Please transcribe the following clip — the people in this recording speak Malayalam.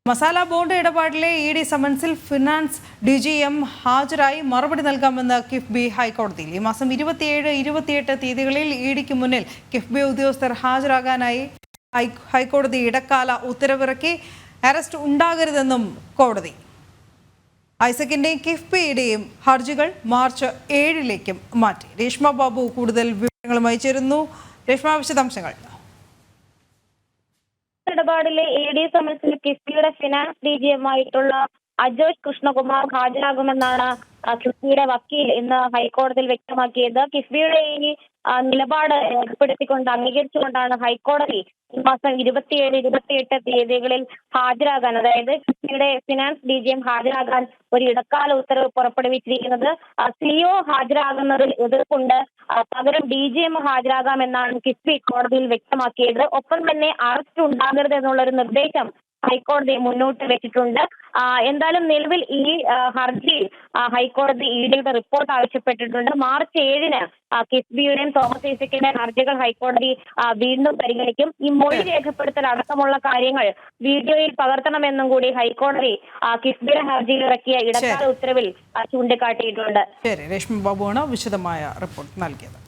മസാല ബോണ്ട് ഇടപാടിലെ ഇ ഡി സമൻസിൽ ഫിനാൻസ് DGM ഹാജരായി മറുപടി നൽകാമെന്ന് കിഫ്ബി ഹൈക്കോടതിയിൽ. ഈ മാസം 27, 28 തീയതികളിൽ ഇഡിക്ക് മുന്നിൽ കിഫ്ബി ഉദ്യോഗസ്ഥർ ഹാജരാകാനായി ഹൈക്കോടതി ഇടക്കാല ഉത്തരവിറക്കി. അറസ്റ്റ് ഉണ്ടാകരുതെന്നും കോടതി. ഐസക്കിന്റെയും കിഫ്ബിയുടെയും ഹർജികൾ മാർച്ച് 7 മാറ്റി. രേഷ്മ ബാബു കൂടുതൽ വിവരങ്ങളുമായി ചേരുന്നു. രേഷ്മ, വിശദാംശങ്ങൾ. ഇടപാടിലെ ED സമൻസിൽ കിഫ്ബിയുടെ ഫിനാൻസ് DGM ആയിട്ടുള്ള അജോഷ് കൃഷ്ണകുമാർ ഹാജരാകുമെന്നാണ് കിഫ്ബിയുടെ വക്കീൽ ഇന്ന് ഹൈക്കോടതിയിൽ വ്യക്തമാക്കിയത്. കിഫ്ബിയുടെ ഈ നിലപാട് രേഖപ്പെടുത്തിക്കൊണ്ട് അംഗീകരിച്ചുകൊണ്ടാണ് ഹൈക്കോടതി ഈ മാസം 27, 28 തീയതികളിൽ ഹാജരാകാൻ, അതായത് കിഫ്ബിയുടെ ഫിനാൻസ് DGM ഹാജരാകാൻ ഒരു ഇടക്കാല ഉത്തരവ് പുറപ്പെടുവിച്ചിരിക്കുന്നത്. CEO ഹാജരാകുന്നതിൽ എതിർപ്പുണ്ട്, പകരം DGM ഹാജരാകാമെന്നാണ് കിഫ്ബി കോടതിയിൽ വ്യക്തമാക്കിയത്. ഒപ്പം തന്നെ അറസ്റ്റ് ഉണ്ടാകരുത് എന്നുള്ളൊരു നിർദ്ദേശം ഹൈക്കോടതി മുന്നോട്ട് വെച്ചിട്ടുണ്ട്. എന്തായാലും നിലവിൽ ഈ ഹർജിയിൽ ഹൈക്കോടതി EDയുടെ റിപ്പോർട്ട് ആവശ്യപ്പെട്ടിട്ടുണ്ട്. മാർച്ച് 7 കിഫ്ബിയുടെയും തോമസ് ഐസക്കിന്റെയും ഹർജികൾ ഹൈക്കോടതി വീണ്ടും പരിഗണിക്കും. ഈ മൊഴി രേഖപ്പെടുത്തൽ അടക്കമുള്ള കാര്യങ്ങൾ വീഡിയോയിൽ പകർത്തണമെന്നും കൂടി ഹൈക്കോടതി കിഫ്ബിയുടെ ഹർജിയിൽ ഇറക്കിയ ഇടക്കാല ഉത്തരവിൽ ചൂണ്ടിക്കാട്ടിയിട്ടുണ്ട്. രേഷ്മ ബാബുവാണ് വിശദമായ റിപ്പോർട്ട് നൽകിയത്.